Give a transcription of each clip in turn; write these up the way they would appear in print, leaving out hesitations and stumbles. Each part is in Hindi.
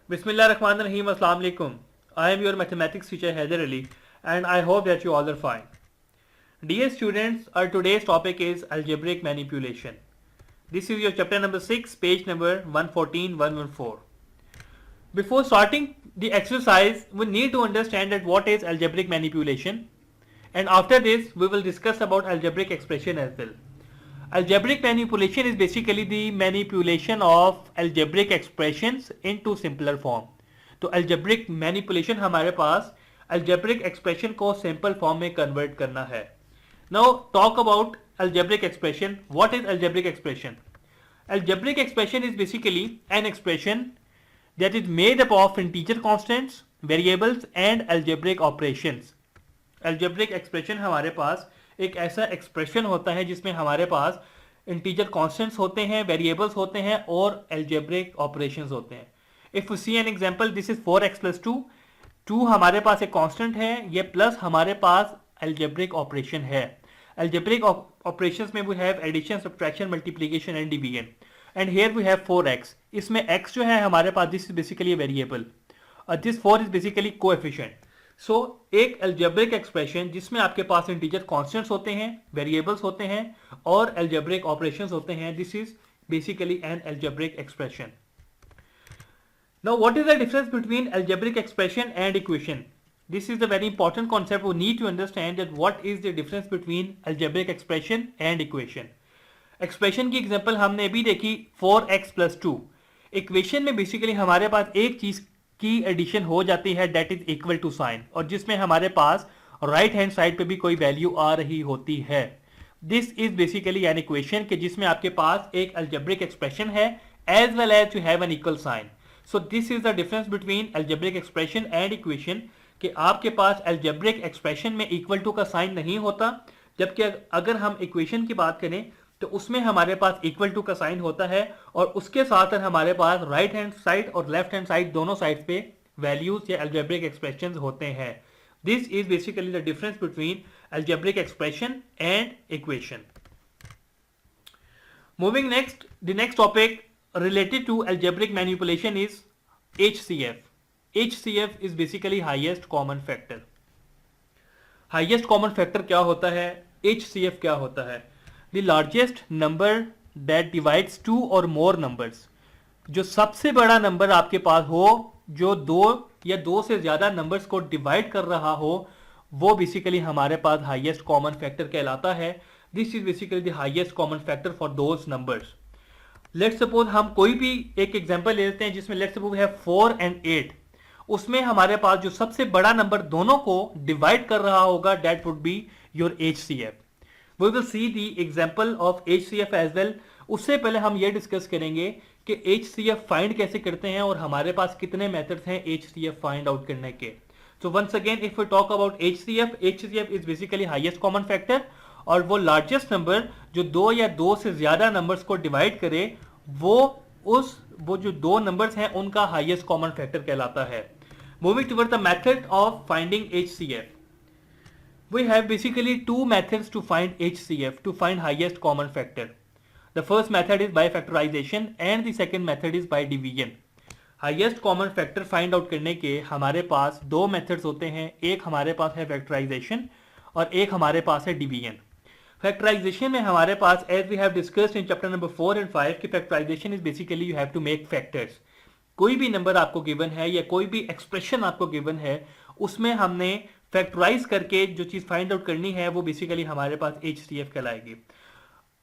Bismillahirrahmanirrahim. Assalamu alaikum. I am your mathematics teacher Haider Ali and I hope that you all are fine. Dear students, our today's topic is algebraic manipulation. This is your chapter number 6, page number 114-114. Before starting the exercise, we need to understand that what is algebraic manipulation, and after this we will discuss about algebraic expression as well. Algebraic manipulation is basically the manipulation of algebraic expressions into simpler form. तो algebraic manipulation हमारे पास algebraic expression को simple form में convert करना है. Now talk about algebraic expression. What is algebraic expression? Algebraic expression is basically an expression that is made up of integer constants, variables and algebraic operations. Algebraic expression हमारे पास एक ऐसा एक्सप्रेशन होता है जिसमें हमारे पास इंटीजर कॉन्स्टेंट्स होते हैं, वेरिएबल्स होते हैं और एल्जेब्रिक ऑपरेशंस होते हैं. If you see an example, this is 4x + 2. 2 हमारे पास एक कांस्टेंट है, ये प्लस हमारे पास एल्जेब्रिक ऑपरेशन है. एल्जेब्रिक ऑपरेशंस में we have addition, subtraction, multiplication and division. And here we have 4x. इसमें x जो है हमारे पास, दिस इज बेसिकली वेरिएबल और this 4 is basically coefficient. So एक अलजेब्रिक एक्सप्रेशन जिसमें आपके पास इंटीजर कॉन्स्टेंट्स होते हैं, वेरिएबल्स होते हैं और अलजेब्रिक ऑपरेशंस होते हैं, this is basically an algebraic expression. Now what is the difference between algebraic expression and equation? This is the very important concept. We need to understand that what is the difference between algebraic expression and equation. Expression की एग्जांपल हमने अभी देखी 4x + 2. इक्वेशन में बेसिकली हमारे पास एक चीज की एडिशन हो जाती है, that is equal to sign, और जिसमें हमारे पास राइट हैंड साइड पे भी कोई वैल्यू आ रही होती है. This is basically an equation के जिसमें आपके पास एक अलजेब्रिक एक्सप्रेशन है as well as to have an equal sign. So this is the difference between algebraic expression and equation, कि आपके पास अलजेब्रिक एक्सप्रेशन में इक्वल टू का साइन नहीं होता, जबकि अगर हम इक्वेशन की बात करें तो उसमें हमारे पास इक्वल टू का साइन होता है और उसके साथ हमारे पास राइट हैंड साइड और लेफ्ट हैंड साइड दोनों साइड पे वैल्यूज या अलजेब्रिक एक्सप्रेशंस होते हैं. This is basically the difference between algebraic expression and equation. Moving next, the next topic related to algebraic manipulation is HCF. HCF is basically highest common factor. Highest common factor क्या होता है? HCF क्या होता है? The largest number that divides two or more numbers. जो सबसे बड़ा नंबर आपके पास हो जो दो या दो से ज्यादा नंबर्स को डिवाइड कर रहा हो, वो बेसिकली हमारे पास हाईएस्ट कॉमन फैक्टर कहलाता है. This is basically the highest common factor for those numbers. Let's suppose हम कोई भी एक एग्जांपल ले लेते हैं जिसमें लेट्स सपोज है 4 and 8. उसमें हमारे पास जो सबसे बड़ा नंबर दोनों को डिवाइड कर रहा होगा, that would be your HCF. We will see the example of HCF as well. उससे पहले हम ये डिस्कस करेंगे कि HCF फाइंड कैसे करते हैं और हमारे पास कितने मेथड्स हैं HCF फाइंड आउट करने के. So once again, if we talk about HCF is basically highest common factor, और वो लार्जेस्ट नंबर जो दो या दो से ज्यादा नंबर्स को डिवाइड करे, वो जो दो नंबर्स हैं उनका हाईएस्ट कॉमन फैक्टर कहलाता है. Moving toward the method of finding HCF. We have basically two methods to find HCF, to find highest common factor. The first method is by factorization and the second method is by division. Highest common factor find out करने के हमारे पास दो methods होते हैं. एक हमारे पास है factorization और एक हमारे पास है division. Factorization में हमारे पास, as we have discussed in chapter number 4 and 5, कि factorization is basically you have to make factors. कोई भी नंबर आपको गिवन है या कोई भी एक्सप्रेशन आपको गिवन है, उसमें हमने फैक्टराइज करके जो चीज फाइंड आउट करनी है वो बेसिकली हमारे पास HCF कहलाएगी.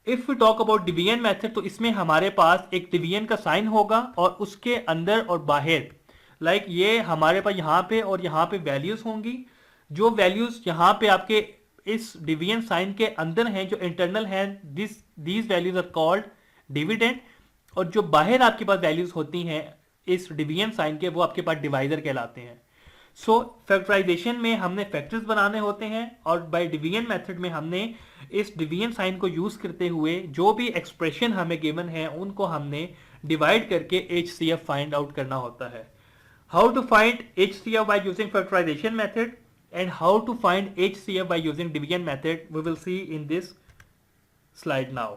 If we talk about division method, तो इसमें हमारे पास एक डिवीजन का साइन होगा और उसके अंदर और बाहर, लाइक ये हमारे पास यहाँ पे और यहाँ पे वैल्यूज होंगी. जो वैल्यूज यहाँ पे आपके इस डिवीजन साइन के अंदर हैं, जो इंटरनल हैं, these values are called dividend, और जो बाहर आपके पास वैल्यूज होती हैं इस डिवीजन साइन के, वो आपके पास डिवाइजर कहलाते हैं. सो फैक्टराइजेशन में हमने फैक्टर्स बनाने होते हैं और बाय डिवीजन मेथड में हमने इस डिवीजन साइन को यूज करते हुए जो भी एक्सप्रेशन हमें गिवन है उनको हमने डिवाइड करके HCF फाइंड आउट करना होता है. How to find HCF by using factorization method and how to find HCF by using division method we will see in this slide now.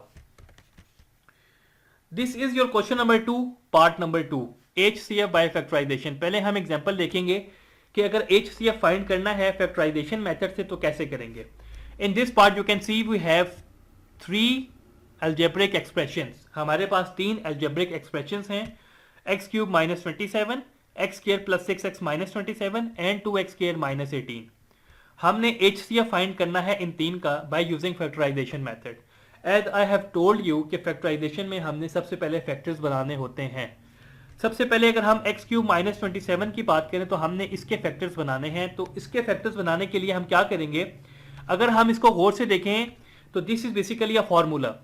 This is your question number 2, part number 2. HCF by factorization. पहले हम एग्जांपल देखेंगे कि अगर HCF फाइंड करना है फैक्टराइजेशन मेथड से तो कैसे करेंगे। In this part you can see we have 3 algebraic expressions. हमारे पास 3 अलजेब्रिक एक्सप्रेशंस हैं, x cube minus 27, x square plus 6x minus 27 and 2x square minus 18। हमने HCF फाइंड करना है इन तीन का by using factorization method. As I have told you कि फैक्टराइजेशन में हमने सबसे पहले फैक्टर्स बनाने होते हैं। सबसे पहले अगर हम एक्स क्यूब माइनस 27 की बात करें तो हमने इसके फैक्टर्स बनाने हैं। तो इसके फैक्टर्स बनाने के लिए हम क्या करेंगे, अगर हम इसको गौर से देखें तो this is basically a formula.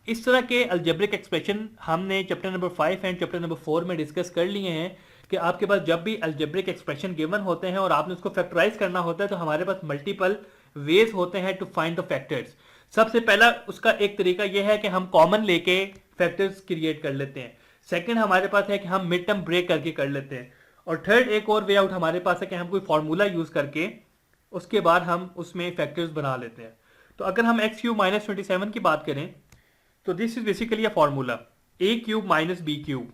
इस तरह के अलजेब्रिक एक्सप्रेशन हमने chapter number 5 and chapter number 4 में डिस्कस कर लिए हैं कि आपके पास जब भी अलजेब्रिक एक्सप्रेशन गिवन होते हैं और आपने उसको फैक्टराइज करना होता है तो हमारे पास मल्टीपल वेज होते हैं टू फाइंड द फैक्टर्स। सबसे पहला उसका एक तरीका यह है कि हम कॉमन लेके फैक्टर्स क्रिएट कर लेते हैं। सेकंड हमारे पास है कि हम मिड टर्म ब्रेक करके कर लेते हैं। और थर्ड एक और वे आउट हमारे पास है कि हम कोई फॉर्मूला यूज करके उसके बाद हम उसमें फैक्टर्स बना लेते हैं। तो अगर हम एक्स क्यूब माइनस 27 की बात करें तो this is basically a formula a cube minus b cube,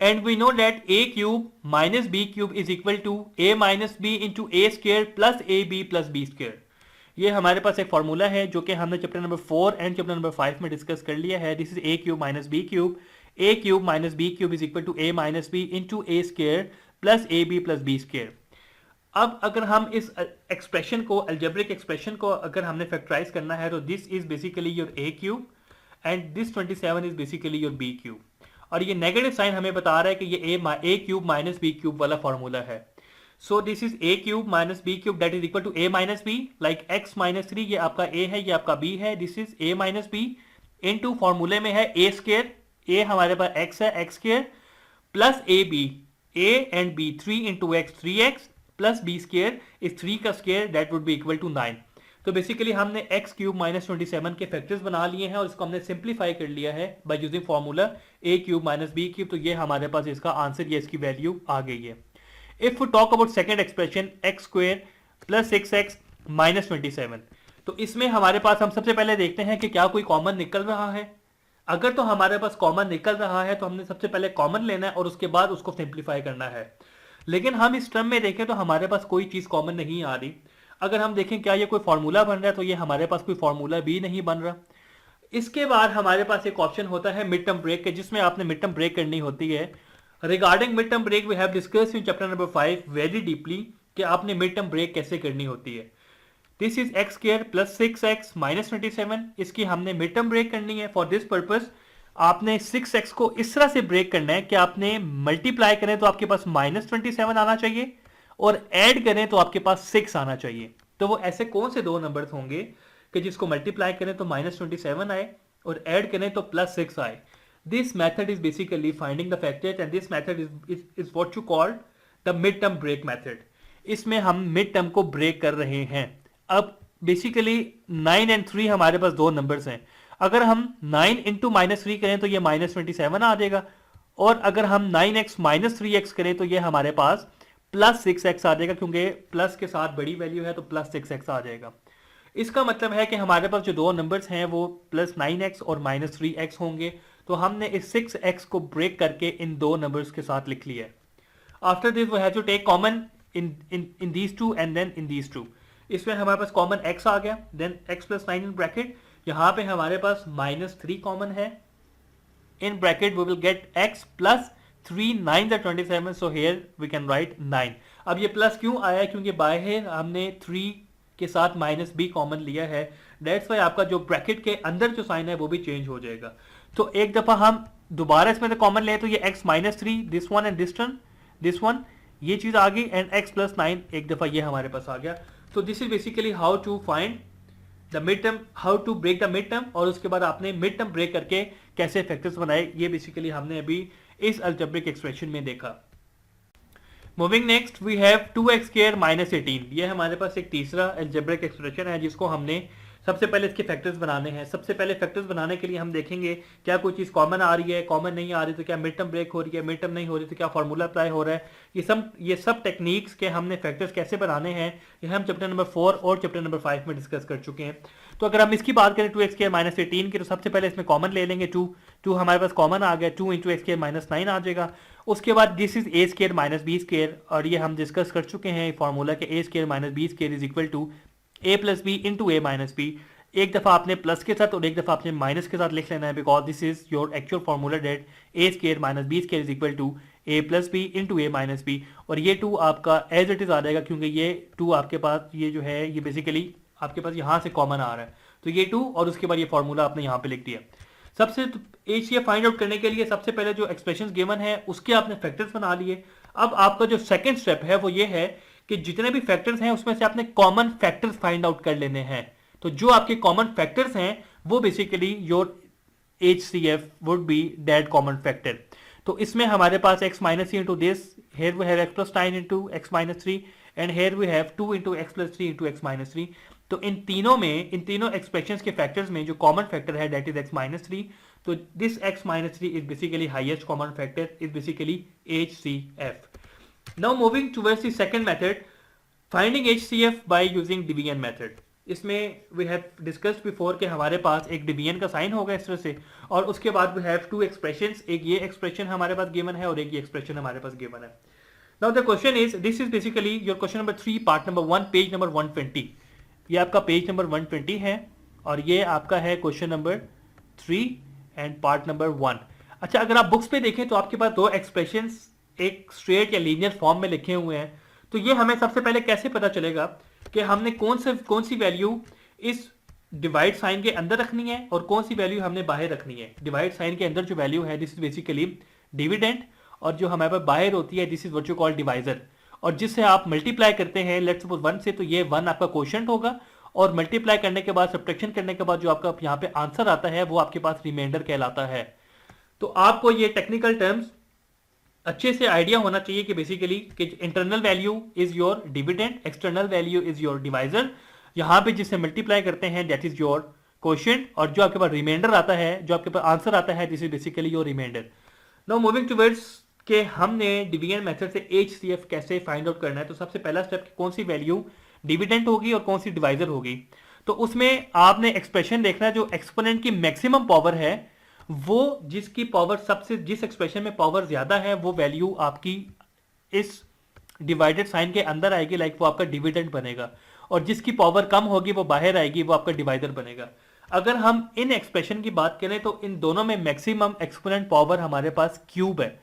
and we know that a cube minus b cube is equal to a minus b into a square plus ab plus b square। ये हमारे पास एक फॉर्मूला है जो कि हमने chapter number 4 and chapter number 5 में डिस्कस कर लिया है। This is a cube minus b cube, a cube minus b cube is equal to a minus b into a square plus ab plus b square. अब अगर हम इस एक्सप्रेशन को, अलजेब्रिक एक्सप्रेशन को अगर हमने फैक्टराइज करना है तो this is basically your a cube and this 27 is basically your b cube. और ये नेगेटिव साइन हमें बता रहा है कि ये a cube minus b cube वाला फॉर्मूला है। So this is a cube minus b cube that is equal to a minus b, like x minus 3 ये आपका a है, ये आपका b है। This is a minus b into फॉर्मूले में है a स्क्वायर, a हमारे पास x है, x square plus ab, a and b 3 into x 3x plus b square is 3 का square that would be equal to 9। तो बेसिकली हमने x क्यूब माइनस 27 के फैक्टर्स बना लिए हैं और इसको हमने सिंप्लीफाई कर लिया है by using formula a cube minus b cube. तो ये हमारे पास इसका आंसर, ये इसकी वैल्यू आ गई है। If we talk about second expression x square plus 6x minus 27, तो इसमें हमारे पास हम सबसे पहले देखते हैं कि क्या कोई कॉमन निकल रहा है। अगर तो हमारे पास कॉमन निकल रहा है तो हमने सबसे पहले कॉमन लेना है और उसके बाद उसको सिंप्लीफाई करना है। लेकिन हम इस टर्म में देखें तो हमारे पास कोई चीज कॉमन नहीं आ रही। अगर हम देखें क्या ये कोई फॉर्मूला बन रहा है तो ये हमारे पास कोई फॉर्मूला भी नहीं बन रहा। इसके बाद हमारे पास एक ऑप्शन होता है मिड टर्म ब्रेक के, जिसमें आपने मिड टर्म ब्रेक करनी होती है। Regarding mid term break we have discussed in chapter number 5 very deeply कि आपने मिड टर्म ब्रेक कैसे करनी होती है। This is x square plus 6x minus 27, इसकी हमने मिड टर्म ब्रेक करनी है। फॉर दिस पर्पज आपने 6x को इस तरह से ब्रेक करना है कि आपने मल्टीप्लाई करें तो आपके पास माइनस 27 आना चाहिए और ऐड करें तो आपके पास 6 आना चाहिए। तो वो ऐसे कौन से दो नंबर्स होंगे कि जिसको मल्टीप्लाई करें तो माइनस 27 आए और ऐड करें तो प्लस 6 आए। This method is basically finding the factors and this method is what you called the mid term break method. इसमें हम मिड टर्म को ब्रेक कर रहे हैं। अब बेसिकली 9 एंड 3 हमारे पास दो नंबर्स हैं। अगर हम 9 इंटू माइनस 3 करें तो ये माइनस 27 आ जाएगा, और अगर हम 9x माइनस 3x करें तो ये हमारे पास प्लस 6x आ जाएगा, क्योंकि प्लस के साथ बड़ी वैल्यू है तो प्लस 6x आ जाएगा। इसका मतलब है कि हमारे पास जो दो नंबर्स हैं वो प्लस 9x और माइनस 3x होंगे। तो हमने इस 6x को ब्रेक करके इन दो नंबर्स के साथ लिख लिया है। After this we have to take common in these two and then in these two. इसमें हमारे पास कॉमन x आ गया, then x plus 9 in bracket, यहां पे हमारे पास माइनस 3 कॉमन है, in bracket we will get x plus 3 9 the 27, so here we can write 9। अब ये प्लस क्यों आया, क्योंकि बाहर हमने 3 के साथ माइनस b कॉमन लिया है, दैट्स वाई आपका जो ब्रैकेट के अंदर जो साइन है वो भी चेंज हो जाएगा। तो एक दफा हम दोबारा इसमें से कॉमन ले तो ये x minus 3 this one and this one ये चीज आ गई, एंड x प्लस 9 एक दफा ये हमारे पास आ गया। तो this is basically how to find the mid term, how to break the mid term, और उसके बाद आपने मिड टर्म ब्रेक करके कैसे फैक्टर्स बनाए, ये बेसिकली हमने अभी इस अलजेब्रिक एक्सप्रेशन में देखा। Moving next we have 2x square minus 18। ये हमारे पास एक तीसरा अलजेब्रिक एक्सप्रेशन है जिसको हमने सबसे पहले इसके फैक्टर्स बनाने हैं। सबसे पहले फैक्टर्स बनाने के लिए हम देखेंगे क्या कोई चीज कॉमन आ रही है, कॉमन नहीं आ रही तो क्या मिड टर्म ब्रेक हो रही है, मिड टर्म नहीं हो रही तो क्या फॉर्मूला अप्लाई हो रहा है। ये सब टेक्निक्स के हमने फैक्टर्स कैसे बनाने हैं ये हम चैप्टर नंबर 4 और चैप्टर नंबर 5 में डिस्कस कर चुके हैं। तो अगर हम इसकी बात करें 2x स्क्वायर माइनस 18 की, तो सबसे पहले इसमें कॉमन ले लेंगे 2, 2 हमारे पास कॉमन आ गया, 2 इंटू एक्स स्केयर माइनस 9 आ जाएगा। उसके बाद this is a square minus b square, और ये हम डिस्कस कर चुके हैं फॉर्मूला के a square minus b square is equal to a plus b into a minus b. एक दफा आपने प्लस के साथ और एक दफा आपने माइनस के साथ लिख लेना है, because this is your actual formula that a square minus b square is equal to a plus b into a minus b. और ये 2 आपका एज इट इज आ जाएगा, क्योंकि ये 2 आपके पास ये जो है ये बेसिकली आपके पास यहाँ से कॉमन आ रहा है, तो ये 2 और उसके बाद ये फॉर्मूला आपने यहाँ पे लिख दिया। सबसे HCF फाइंड आउट करने के लिए सबसे पहले जो एक्सप्रेशन गिवन है उसके आपने फैक्टर्स बना लिए। अब आपका जो सेकंड स्टेप है वो ये है कि जितने भी फैक्टर्स हैं उसमें से आपने कॉमन फैक्टर्स फाइंड आउट कर लेने हैं। तो जो आपके कॉमन फैक्टर्स हैं वो basically your HCF would be that common factor. तो इसमें हमारे पास x minus 3 into this, here we have x plus 9 into x minus 3 and here we have 2 into x plus 3 into x minus 3। तो इन तीनों एक्सप्रेशंस के फैक्टर्स में जो कॉमन फैक्टर है दैट इज x माइनस 3। तो this x minus 3 is basically highest common factor, is basically HCF। Now moving towards the second method, finding HCF by using division method. इसमें वी हैव डिस्कस्ड बिफोर कि हमारे पास एक डिवीजन का साइन होगा इस तरह से, और उसके बाद वी हैव 2 एक्सप्रेशंस, एक ये एक्सप्रेशन हमारे पास गिवन है और एक ये एक्सप्रेशन हमारे पास गिवन है। Now the question is, this is basically your question number 3 part number 1 page number 120। ये आपका पेज नंबर 120 है और ये आपका है question number 3 and part number 1। अच्छा, अगर आप बुक्स पे देखें तो आपके पास 2 एक्सप्रेशंस एक स्ट्रेट या लीनियर फॉर्म में लिखे हुए हैं। तो ये हमें सबसे पहले कैसे पता चलेगा कि हमने कौन सी वैल्यू इस डिवाइड साइन के अंदर रखनी है और कौन सी वैल्यू हमने बाहर रखनी है। डिवाइड साइन के अंदर जो वैल्यू है दिस इज बेसिकली डिविडेंड, और जो हमारे पास बाहर होती है this is what you call divisor. और जिससे आप मल्टीप्लाई करते हैं लेट्स सपोज 1 से, तो ये 1 आपका क्वोशिएंट होगा, और मल्टीप्लाई करने के बाद सब्ट्रैक्शन करने के बाद जो आपका यहाँ पे आंसर आता है वो आपके पास रिमाइंडर कहलाता है। तो आपको ये टेक्निकल टर्म्स अच्छे से आइडिया होना चाहिए कि बेसिकली कि internal value is your dividend, external value is your divisor, यहाँ पे जिससे मल्टीप्लाई करते हैं दैट इज योर क्वोशिएंट, और जो आपके पास रिमाइंडर आता है, जो आपके पास आंसर आता है this is basically your reminder. Now moving towards कि हमने डिवीजन मेथड से HCF कैसे फाइंड आउट करना है। तो सबसे पहला स्टेप कौन सी वैल्यू डिविडेंड होगी और कौन सी डिवाइजर होगी। तो उसमें आपने एक्सप्रेशन देखना है जो एक्सपोनेंट की मैक्सिमम पावर है, वो जिसकी पावर सबसे, जिस एक्सप्रेशन में पावर ज्यादा है वो वैल्यू आपकी इस डिवाइडेड साइन के अंदर आएगी, लाइक वो आपका डिविडेंड बनेगा, और जिसकी पावर कम होगी वो बाहर आएगी, वो आपका डिवाइडर बनेगा। अगर हम इन एक्सप्रेशन की बात करें तो इन दोनों में मैक्सिमम एक्सपोनेंट पावर हमारे पास क्यूब है।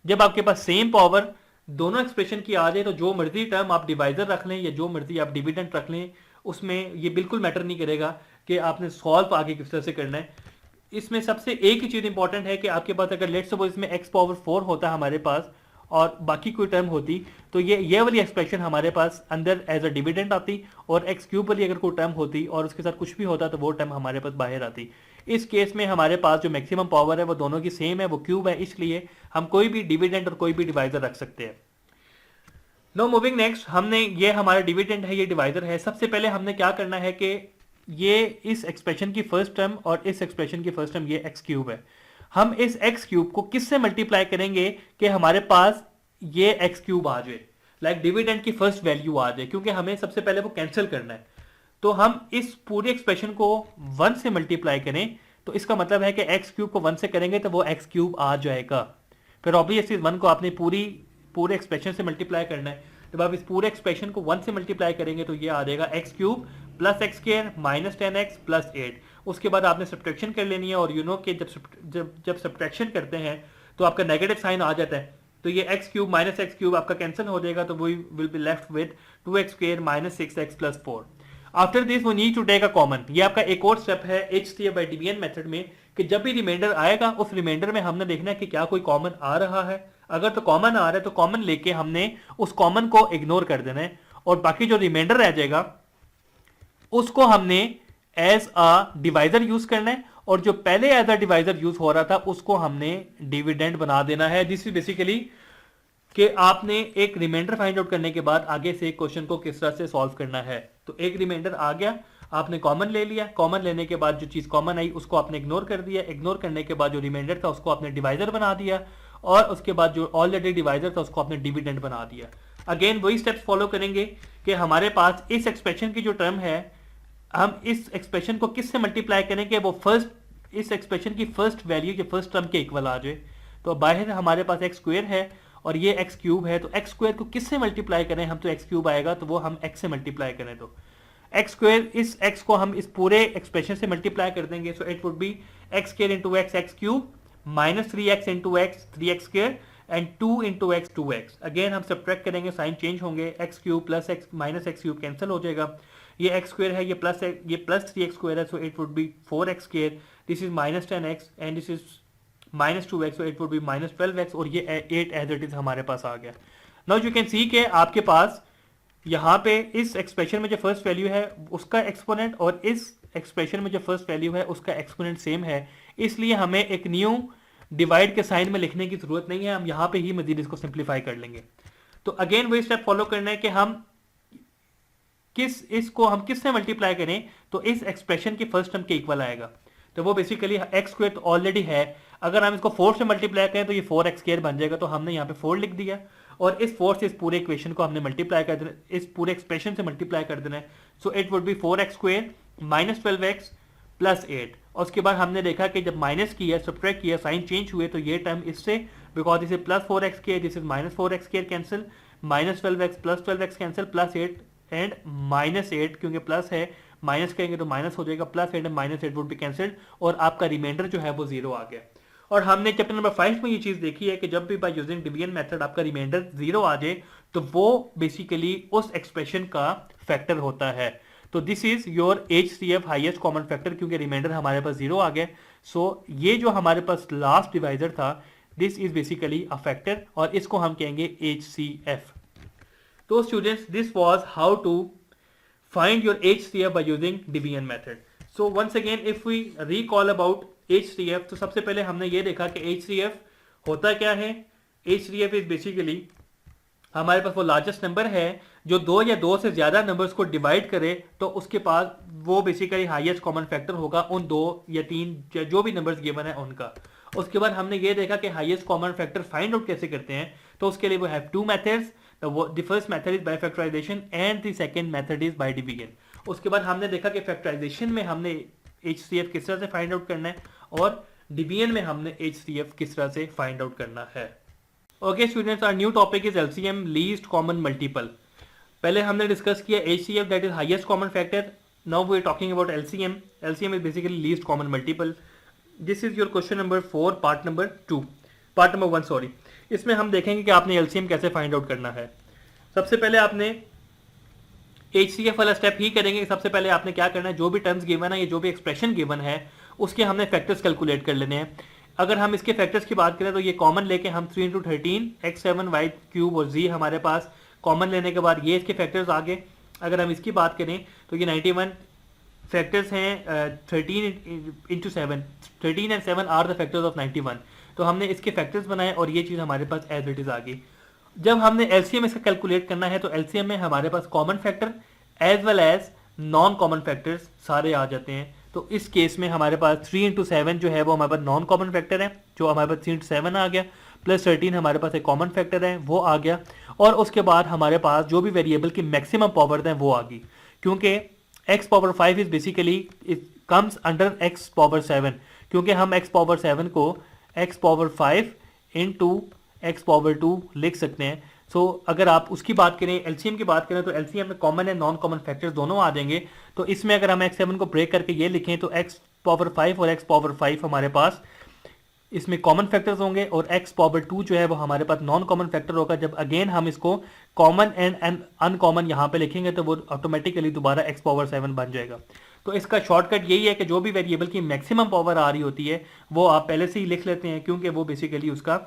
जब आपके पास सेम पावर दोनों एक्सप्रेशन की आ जाए तो जो मर्जी टर्म आप डिवाइजर रख लें या जो मर्जी आप डिविडेंड रख लें, उसमें ये बिल्कुल मैटर नहीं करेगा कि आपने सॉल्व आगे किस तरह से करना है। इसमें सबसे एक ही चीज इंपॉर्टेंट है कि आपके पास अगर लेट्स सपोज इसमें x पावर 4 होता है हमारे पास और बाकी कोई टर्म होती, तो ये वाली एक्सप्रेशन हमारे पास अंदर एज अ डिविडेंड आती, और एक्स क्यूब वाली अगर कोई टर्म होती और उसके साथ कुछ भी होता तो वो टर्म हमारे पास बाहर आती। इस केस में हमारे पास जो मैक्सिमम पावर है वो दोनों की सेम है, वो क्यूब है, इसलिए हम कोई भी डिविडेंड और कोई भी डिवाइजर रख सकते हैं। नो मूविंग नेक्स्ट, हमने ये हमारा डिविडेंड है, ये डिवाइजर है। सबसे पहले हमने क्या करना है कि ये इस एक्सप्रेशन की फर्स्ट टर्म और इस एक्सप्रेशन की फर्स्ट टर्म ये एक्स क्यूब है, हम इस एक्स क्यूब को किससे मल्टीप्लाई करेंगे कि हमारे पास ये एक्स क्यूब आ जाए, लाइक डिविडेंड की फर्स्ट वैल्यू आ जाए, क्योंकि हमें सबसे पहले वो कैंसिल करना है। तो हम इस पूरी एक्सप्रेशन को 1 से मल्टीप्लाई करें, तो इसका मतलब है कि एक्स क्यूब को 1 से करेंगे तो वो एक्स क्यूब आ जाएगा। फिर ऑब्वियसली 1 को आपने पूरे एक्सप्रेशन से मल्टीप्लाई करना है। जब आप इस पूरे एक्सप्रेशन को 1 से मल्टीप्लाई करेंगे तो ये आ जाएगा x cube plus x square minus 10x plus 8। उसके बाद आपने सब्ट्रैक्शन कर लेनी है, और यू नो कि जब सब्ट्रैक्शन करते हैं तो आपका नेगेटिव साइन आ जाता है, तो ये x cube minus x cube आपका कैंसिल हो जाएगा, तो we will be left with 2x square minus 6x plus 4। After this we need to take a common. ये आपका एक और स्टेप है HCF बाय डिवीजन मेथड में कि जब भी रिमाइंडर आएगा उस रिमाइंडर में हमने देखना है कि क्या कोई कॉमन आ रहा है। अगर तो कॉमन आ रहा है तो कॉमन लेके हमने उस कॉमन को इग्नोर कर देना है, और बाकी जो रिमाइंडर रह जाएगा उसको हमने एज अ डिवाइजर यूज करना है, और जो पहले एज अ डिवाइजर यूज हो रहा था उसको हमने डिविडेंड बना देना है। दिस इज बेसिकली कि आपने एक रिमाइंडर फाइंड आउट करने के बाद आगे से क्वेश्चन को किस तरह से सॉल्व करना है। तो एक रिमाइंडर आ गया, आपने कॉमन ले लिया, कॉमन लेने के बाद जो चीज कॉमन आई उसको आपने इग्नोर कर दिया, इग्नोर करने के बाद जो रिमाइंडर था उसको आपने डिवाइजर बना दिया, और उसके बाद जो ऑलरेडी डिवाइजर था उसको आपने डिविडेंड बना दिया। अगेन वही स्टेप्स फॉलो करेंगे कि हमारे पास इस एक्सप्रेशन की जो टर्म है, हम इस एक्सप्रेशन को किससे मल्टीप्लाई करेंगे, वो फर्स्ट इस एक्सप्रेशन की फर्स्ट वैल्यू जो फर्स्ट टर्म के इक्वल आ जाए, तो बाहर हमारे पास एक्स स्क्वेयर है और ये एक्स क्यूब है, तो एक्स स्क्वेयर को किससे मल्टीप्लाई करें हम, तो एक्स क्यूब आएगा, तो वो हम एक्स से मल्टीप्लाई करें, तो एक्स स्क्वेयर इस एक्स को हम इस पूरे एक्सप्रेशन से मल्टीप्लाई कर देंगे, so it would be x square into x x cube minus 3x into x 3x square and 2 into x 2x। Again हम सब्ट्रैक्ट करेंगे, साइन चेंज होंगे, x cube plus x minus x cube cancel हो जाएगा, ये एक्स स्क्वेयर है, ये प्लस 3x स्क्वेयर है, so it would be 4x square, this is minus 10x and this is minus 2x, so it would be minus 12x, और ये 8 एज इट इज हमारे पास आ गया। नाउ यू कैन सी के आपके पास यहाँ पे इस एक्सप्रेशन में जो फर्स्ट वैल्यू है उसका एक्सपोनेंट और इस एक्सप्रेशन में जो फर्स्ट वैल्यू है उसका एक्सपोनेंट सेम है, इसलिए हमें एक न्यू डिवाइड के साइन में लिखने की जरूरत नहीं है, हम यहाँ पे ही मजीद इसको सिंप्लीफाई कर लेंगे। तो अगेन वही स्टेप फॉलो करना है कि हम किससे मल्टीप्लाई करें, तो इस एक्सप्रेशन के फर्स्ट टर्म के इक्वल आएगा, तो वो बेसिकली एक्स स्क्वायर तो ऑलरेडी है, अगर हम इसको 4 से मल्टीप्लाई करें तो ये 4x स्क्वायर बन जाएगा, तो हमने यहाँ पे 4 लिख दिया और इस 4 से इस पूरे इक्वेशन को हमने मल्टीप्लाई कर देना, इस पूरे एक्सप्रेशन से मल्टीप्लाई कर देना है, so it would be 4x square minus 12x plus 8, और उसके बाद हमने देखा कि जब माइनस किया सब्ट्रैक्ट किया साइन चेंज हुए, तो ये टर्म इससे because this is plus 4x square, this is minus 4x square cancel, minus 12x plus 12x cancel, plus 8 and minus 8 क्योंकि प्लस है माइनस करेंगे तो माइनस हो जाएगा, plus 8 and minus 8 would be cancelled और आपका रिमाइंडर जो है वो 0 आ गया। और हमने चैप्टर नंबर 5 में ये चीज देखी है कि जब भी बाय यूजिंग डिवीजन मेथड आपका रिमाइंडर 0 आ जाए तो वो बेसिकली उस एक्सप्रेशन का फैक्टर होता है। तो this is your HCF highest common factor, क्योंकि रिमाइंडर हमारे पास 0 आ गया, सो ये जो हमारे पास लास्ट डिवाइजर था this is basically a factor और इसको हम कहेंगे HCF। तो students this was how to find your HCF by using division method. So once again if we recall about HCF, तो सबसे पहले हमने ये देखा कि HCF होता क्या है। HCF is basically हमारे पास वो लार्जेस्ट नंबर है जो 2 या 2 से ज्यादा नंबर्स को डिवाइड करे, तो उसके पास वो बेसिकली हाईएस्ट कॉमन फैक्टर होगा उन 2 या 3 जो भी नंबर्स गिवन है उनका। उसके बाद हमने ये देखा कि highest common factor find out कैसे करते हैं, तो उसके लिए वो have 2 methods, the first method is by factorization and the second method is by division। उसके बाद हमने देखा कि फैक्टराइजेशन में हमने HCF किस तरह से फाइंड आउट करना है और डिवीजन में हमने HCF किस तरह से फाइंड आउट करना है। Okay students, our new topic is LCM least common multiple. पहले हमने डिस्कस किया HCF that is highest common factor, now we are talking about LCM। LCM is basically least common multiple. This is your question number 4 part number 1 sorry. इसमें हम देखेंगे कि आपने LCM कैसे फाइंड आउट करना है। सबसे पहले आपने HCF वाला स्टेप ही करेंगे। सबसे पहले आपने क्या करना है, जो भी टर्म्स गिवन है या जो भी एक्सप्रेशन गिवन है उसके हमने फैक्टर्स कैलकुलेट कर लेने हैं। अगर हम इसके फैक्टर्स की बात करें तो ये कॉमन लेके हम 3 × 13 x7 y क्यूब और z हमारे पास कॉमन लेने के बाद ये इसके फैक्टर्स आ गए। अगर हम इसकी बात करें तो ये 91 फैक्टर्स हैं 13 × 7, 13 and 7 are the factors of 91। तो हमने इसके फैक्टर्स बनाए और ये चीज़ हमारे पास एज इट इज आ गई। जब हमने LCM इसका कैलकुलेट करना है तो LCM में हमारे पास common factor as well as non common factors सारे आ जाते हैं। तो इस केस में हमारे पास 3 × 7 जो है वो हमारे पास नॉन कॉमन फैक्टर है, जो हमारे पास 3 × 7 आ गया, प्लस 13 हमारे पास एक कॉमन फैक्टर है वो आ गया, और उसके बाद हमारे पास जो भी वेरिएबल की मैक्सिमम पावर है वो आ गई, क्योंकि x power 5 is basically it comes under x power 7, क्योंकि हम x पावर 7 को x power 5 into x power 2 लिख सकते हैं। सो अगर आप उसकी बात करें LCM की बात करें तो LCM में common and non common factors दोनों आ जाएंगे। तो इसमें अगर हम x7 को ब्रेक करके ये लिखें तो x पावर 5 और x पावर 5 हमारे पास इसमें कॉमन फैक्टर्स होंगे और x पावर 2 जो है वो हमारे पास नॉन कॉमन फैक्टर होगा। जब अगेन हम इसको कॉमन एंड अनकॉमन यहाँ पे लिखेंगे तो वो ऑटोमेटिकली दोबारा x पावर 7 बन जाएगा। तो इसका शॉर्टकट यही है कि जो भी वेरिएबल की मैक्सिमम पावर आ रही होती है वो आप पहले से ही लिख लेते हैं, क्योंकि वो बेसिकली उसका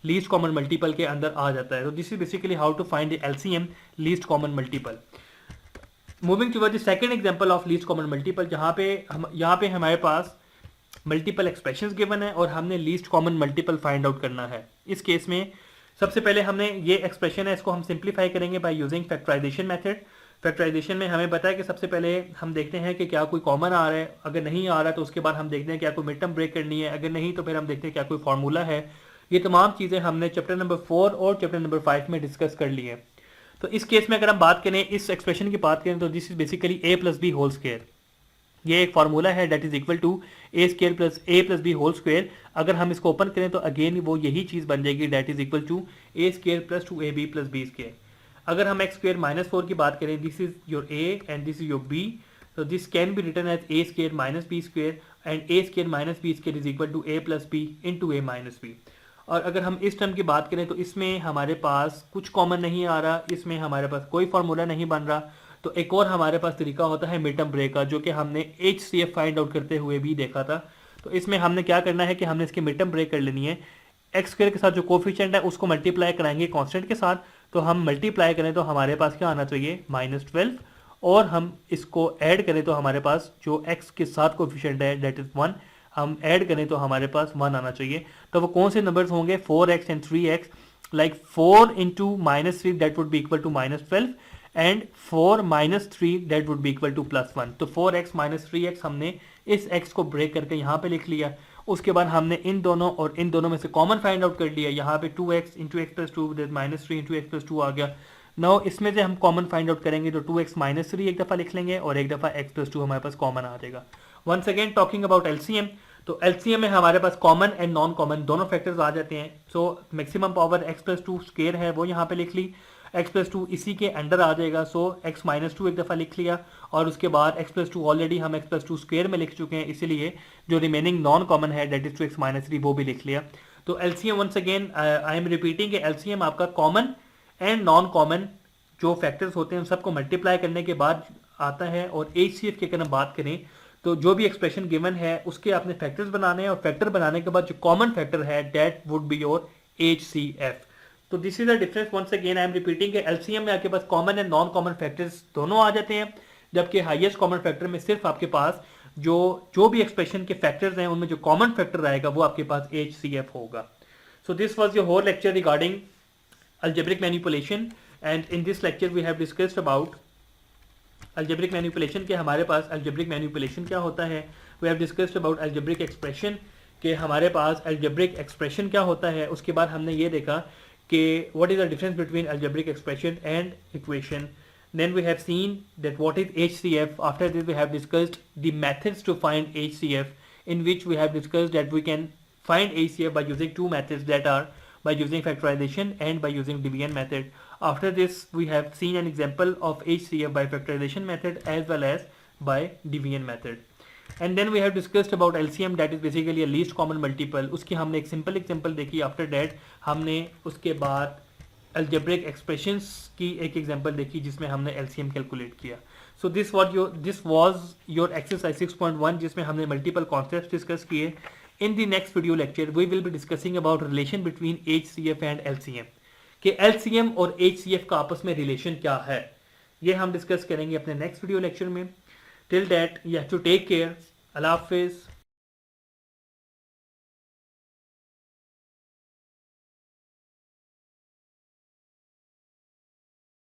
लीस्ट कॉमन मल्टीपल के अंदर आ जाता है। तो this is basically how to find the LCM least common multiple. Moving toward the second example of least common multiple, यहाँ पे हमारे पास मल्टीपल एक्सप्रेशंस गिवन है और हमने least common multiple find out करना है। इस केस में सबसे पहले हमने ये एक्सप्रेशन है इसको हम सिंप्लीफाई करेंगे by using factorization method. Factorization में हमें पता है कि सबसे पहले हम देखते हैं कि क्या कोई कॉमन आ रहा है, अगर नहीं आ रहा तो उसके बाद हम देखते हैं क्या कोई मिड टर्म ब्रेक करनी है, अगर नहीं तो फिर हम देखते हैं क्या कोई फार्मूला है। ये तमाम चीज़ें हमने चैप्टर नंबर 4 और चैप्टर नंबर 5 में डिस्कस कर ली है। तो इस केस में अगर हम बात करें इस एक्सप्रेशन की बात करें तो this is basically a + b whole square. ये एक फार्मूला है that is equal to a square plus a plus b whole square. अगर हम इसको ओपन करें तो अगेन वो यही चीज़ बन जाएगी that is equal to a square plus two a b plus b square. अगर हम एक्स स्क्वायर माइनस 4 की बात करें, this is your a and this is your b, so this can be written as a square minus b square and a square minus b square is equal to a plus b into a minus b। और अगर हम इस टर्म की बात करें तो इसमें हमारे पास कुछ कॉमन नहीं आ रहा, इसमें हमारे पास कोई फार्मूला नहीं बन रहा। तो एक और हमारे पास तरीका होता है मिड टर्म ब्रेक का, जो कि हमने HCF फाइंड आउट करते हुए भी देखा था। तो इसमें हमने क्या करना है कि हमने इसकी मिड टर्म ब्रेक कर लेनी है। एक्स स्क्वायर के साथ जो कोफिशिएंट है उसको मल्टीप्लाई कराएंगे कांस्टेंट के साथ। तो हम मल्टीप्लाई करें तो हमारे पास क्या आना चाहिए, -12, और हम इसको ऐड करें तो हमारे पास जो x के साथ कोफिशिएंट है डेट इज 1, हम ऐड करें तो हमारे पास 1 आना चाहिए। तो वो कौन से नंबर्स होंगे, 4x and 3x, like 4 into -3 that would be equal to -12 and 4 - 3 that would be equal to +1। तो 4x - 3x हमने इस x को ब्रेक करके यहाँ पे लिख लिया। उसके बाद हमने इन दोनों और इन दोनों में से कॉमन फाइंड आउट कर लिया। यहाँ पे 2x into x plus two -3 into x plus 2 आ गया। नाउ इसमें से हम कॉमन फाइंड आउट करेंगे तो 2x - 3 एक दफ़ा लिख लेंगे और एक दफ़ा x प्लस 2 हमारे पास कॉमन आ जाएगा। Once again talking about LCM, तो LCM में हमारे पास कॉमन एंड नॉन कॉमन दोनों फैक्टर्स आ जाते हैं। So maximum power x plus 2 square है वो यहाँ पे लिख ली, x प्लस 2 इसी के अंडर आ जाएगा। सो x - 2 एक दफ़ा लिख लिया और उसके बाद x प्लस 2 ऑलरेडी हम x प्लस 2 स्क्वायर में लिख चुके हैं, इसीलिए जो रिमेनिंग नॉन कॉमन है डेट इज 2x - 3 वो भी लिख लिया। तो LCM once again I am repeating, LCM आपका कॉमन एंड नॉन कॉमन जो फैक्टर्स होते हैं उन सबको मल्टीप्लाई करने के बाद आता है। और HCF की अगर हम बात करें तो जो भी एक्सप्रेशन गिवन है उसके आपने फैक्टर्स बनाने हैं और फैक्टर बनाने के बाद जो कॉमन फैक्टर है that would be your HCF। तो this is the difference, once again I am repeating, LCM में आपके पास common and non common factors दोनों आ जाते हैं, जबकि हाईएस्ट कॉमन फैक्टर में सिर्फ आपके पास जो भी एक्सप्रेशन के फैक्टर्स हैं उनमें जो कॉमन फैक्टर आएगा वो आपके पास HCF होगा। So this was your whole lecture regarding algebraic manipulation, and in this lecture we have discussed about algebraic manipulation के हमारे पास algebraic manipulation क्या होता है, we have discussed about algebraic expression के हमारे पास algebraic expression क्या होता है। उसके बाद हमने ये देखा कि what is the difference between algebraic expression and equation, then we have seen that what is HCF, after this we have discussed the methods to find HCF, in which we have discussed that we can find HCF by using two methods, that are by using factorization and by using division method. After this we have seen an example of HCF by factorization method as well as by division method, and then we have discussed about LCM, that is basically a least common multiple। उसकी हमने एक सिंपल एग्जांपल देखी। आफ्टर दैट हमने उसके बाद algebraic expressions की एक एग्जांपल देखी जिसमें हमने LCM कैलकुलेट किया। So this was your exercise 6.1 जिसमें हमने मल्टीपल कॉन्सेप्ट्स डिस्कस किए। In the next video lecture, we will be discussing about relation between HCF and LCM, कि LCM और HCF का आपस में रिलेशन क्या है, ये हम डिस्कस करेंगे अपने नेक्स्ट वीडियो लेक्चर में। Till that you have to take care. अल्लाह हाफिज़।